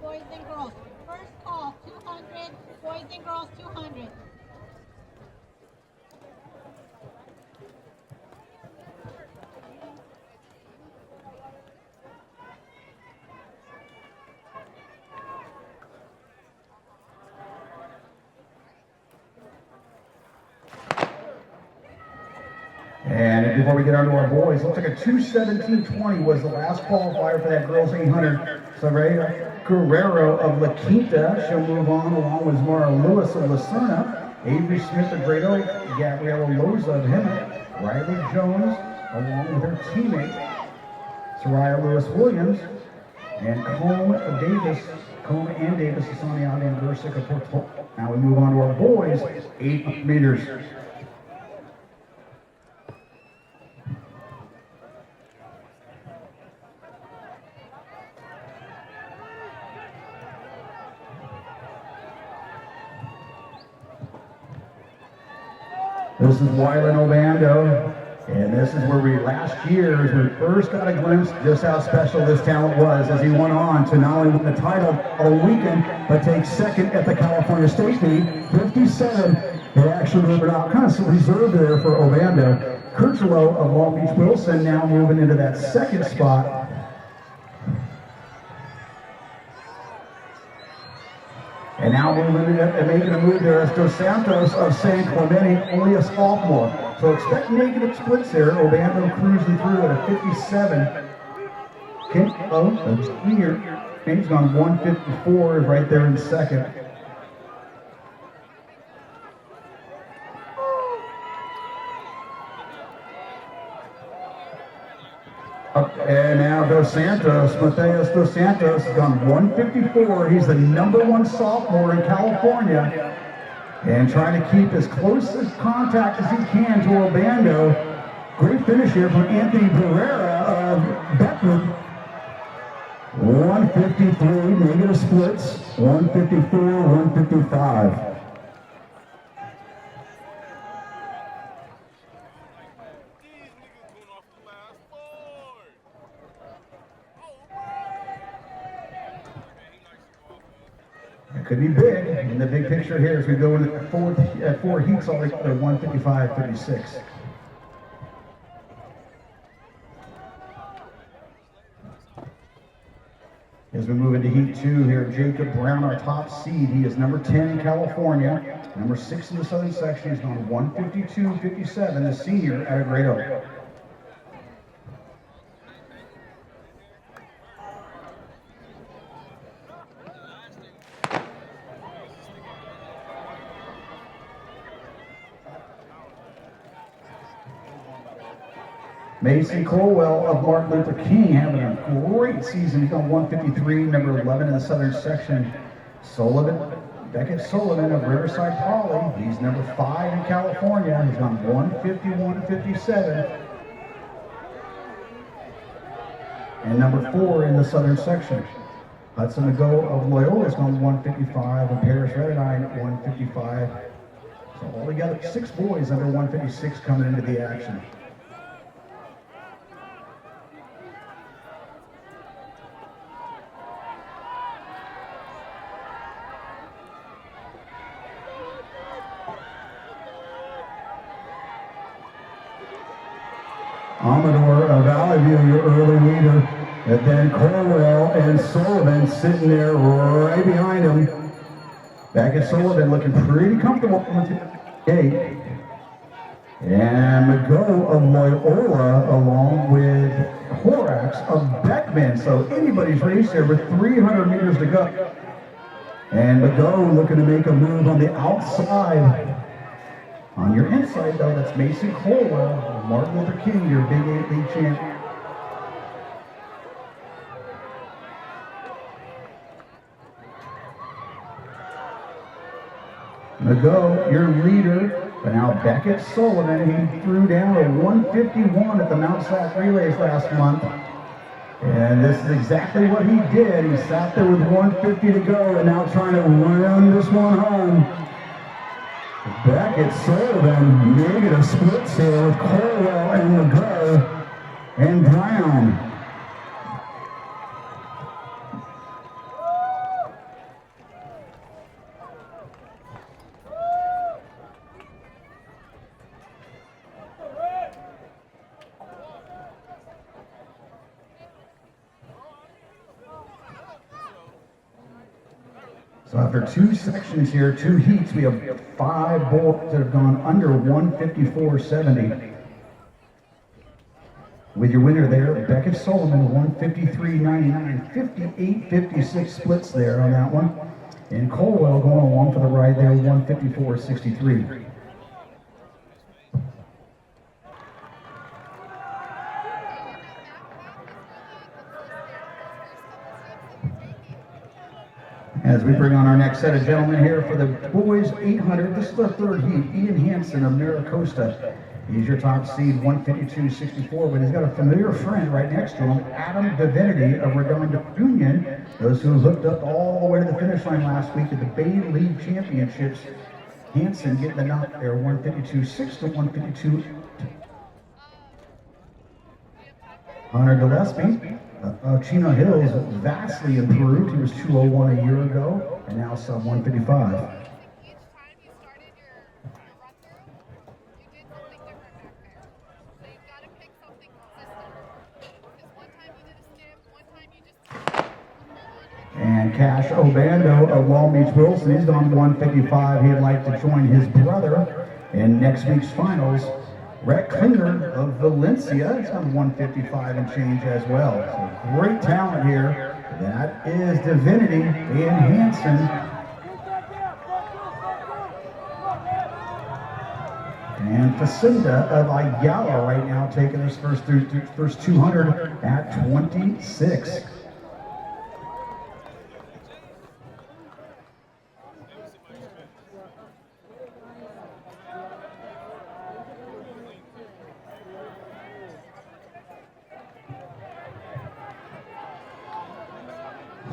boys and girls. First call, 200, boys and girls, 200. And before we get on to our boys, looks like a 2:17.20 was the last qualifier for that girls 800. Saraya Guerrero of La Quinta, she'll move on along with Mara Lewis of La Serna, Avery Smith of Great Oak, Gabriela Loza of Hemet, Riley Jones along with her teammate Soraya Lewis-Williams, and Combe and Davis is on the out and Gersick of Porto. Now we move on to our boys, 8 meters. This is Wyland Obando, and this is where last year, as we first got a glimpse just how special this talent was as he went on to not only win the title all weekend, but take second at the California State meet, 57. They actually moved out, kind of reserved there for Obando. Kirchelo of Long Beach Wilson now moving into that second spot. And now moving and making a move there is Dos Santos of San Clemente, only a sophomore. So expect negative splits there. Obando cruising through at a 57. Kimbo, senior, he's gone 154, is right there in second. And now Dos Santos, Mateus Dos Santos has gone 154. He's the #1 sophomore in California and trying to keep as close as contact as he can to Obando. Great finish here from Anthony Pereira of Beckman. 153, negative splits, 154, 155. Could be big in the big picture here as we go into four heats all the 155-56. As we move into heat 2 here, Jacob Brown, our top seed. He is number 10 in California, number 6 in the Southern section. He's gone 152-57, the senior out of Great Oak. Mason Colwell of Martin Luther King having a great season. He's gone 153, number 11 in the Southern section. Beckett Sullivan of Riverside Poly. He's number 5 in California. He's gone 151-57. And number 4 in the Southern section. Hudson Ago of Loyola has gone 155, and Paris Redine at 155. So altogether, 6 boys under 156 coming into the action. Amador of Valley View, your early leader. And then Colwell and Sullivan sitting there right behind him. Back at Sullivan looking pretty comfortable with the gate. And McGo of Loyola along with Horax of Beckman. So anybody's race there with 300 meters to go. And McGo looking to make a move on the outside. On your inside, though, that's Mason Colwell, Martin Luther King, your Big 8 league champ. McGo, your leader, but now Beckett Sullivan, he threw down a 151 at the Mount Sac Relays last month. And this is exactly what he did. He sat there with 150 to go and now trying to run this one home. Beckett Sullivan, negative splits here with Colwell and McGo and Brown. So after two sections here, two heats, we have 5 boys that have gone under 154.70. With your winner there, Beckett Sullivan, 153.99, 58.56 splits there on that one. And Colwell going along for the ride there, 154.63. As we bring on our next set of gentlemen here for the boys 800, this is the third heat. Ian Hansen of Maricosta. He's your top seed, 152.64, but he's got a familiar friend right next to him, Adam Divinity of Redondo Union. Those who hooked up all the way to the finish line last week at the Bay League Championships. Hansen getting the knock there, 152.6 to 152. Hunter Gillespie of Chino Hills vastly improved. He was 201 a year ago, and now sub 155. And Cash Obando of Long Beach Wilson, he's gone 155. He'd like to join his brother in next week's finals. Rhett Klinger of Valencia, he's on 155 and change as well. So great talent here. That is Divinity and Hansen. And Facinda of Ayala right now taking his first 200 at 26.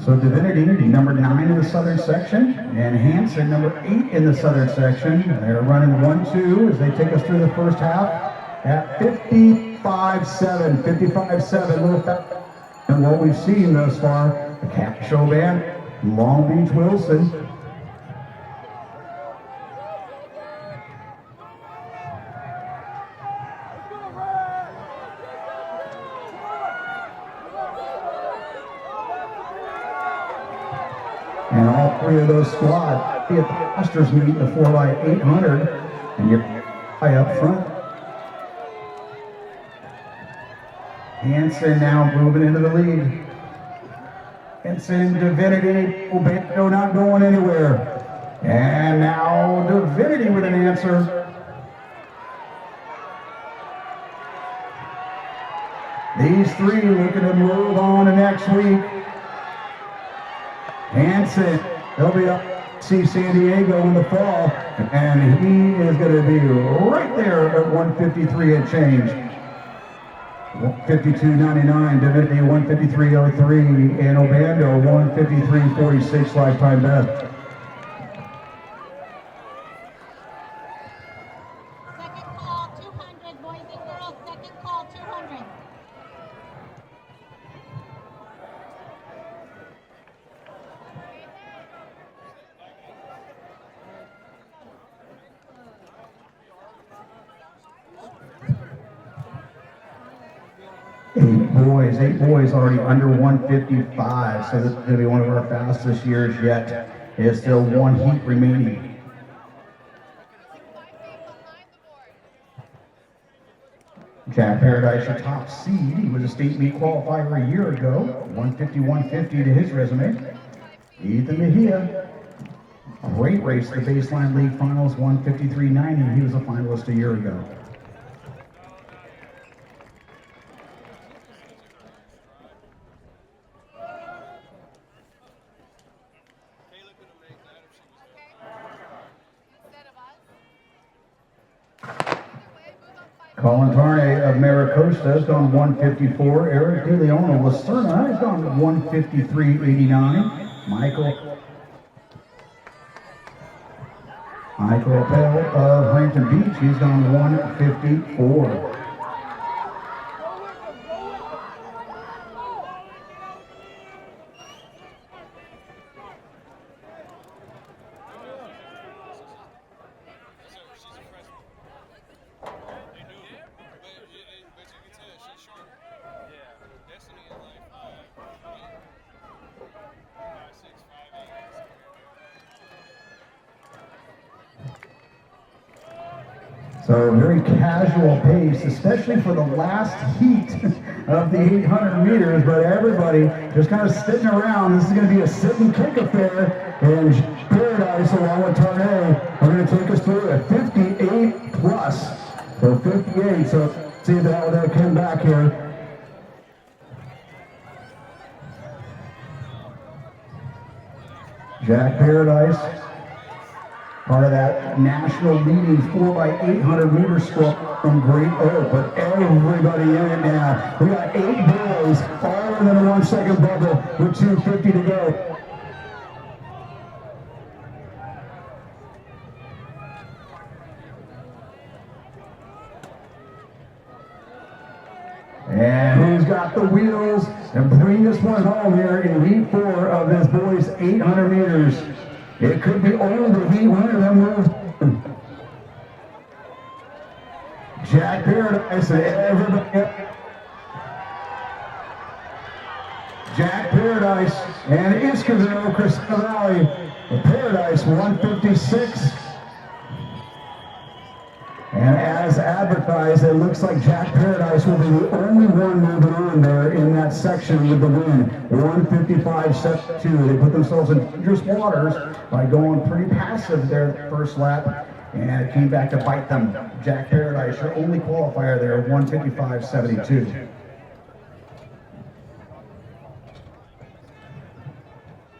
So Divinity, number 9 in the southern section, and Hansen, number 8 in the southern section. They're running 1-2 as they take us through the first half at 55.7, 55.7, little fast. And what we've seen thus far, the Cat Show Band, Long Beach Wilson. And all three of those squad be at the Masters meet, the 4x800, and you're high up front. Hansen now moving into the lead. Hansen, Divinity, Obando not going anywhere. And now Divinity with an answer. These three looking to move on to next week. Hansen, he'll be up to see San Diego in the fall, and he is going to be right there at 153 and change. 152.99, Divinity 153.03, and Obando 153.46 lifetime best. Second call 200, boys and girls, second call 200. Eight boys already under 155, so this is going to be one of our fastest years yet. There's still one heat remaining. Jack Paradise, your top seed. He was a state meet qualifier a year ago. 150-150 to his resume. Ethan Mejia, great race at the Baseline League Finals, 153.90. He was a finalist a year ago. Colin Tarnay of Maricosta has gone 154. Eric DeLeon of Lucerna has gone 153.89. Michael Appel of Huntington Beach, he's gone 154. So very casual pace, especially for the last heat of the 800 meters, but everybody just kind of sitting around. This is going to be a sit and kick affair, and Paradise along with Tarnay are going to take us through a 58 plus. So 58, so see if that came back here. Jack Paradise, part of that national leading 4x800 meter squad from Great Oak, but everybody in it now. We got 8 boys, all within a 1 second bubble with 2:50 to go. And who's got the wheels and bring this one home here in heat 4 of this boys 800 meters. It could be only the heat winner that moves. Jack Paradise and everybody. Jack Paradise and Iscaville, Cristina Valley. Paradise 156. And as advertised, it looks like Jack Paradise will be the only one moving on there in that section with the win. 155.72. They put themselves in dangerous waters by going pretty passive their first lap, and it came back to bite them. Jack Paradise, your only qualifier there, 155.72.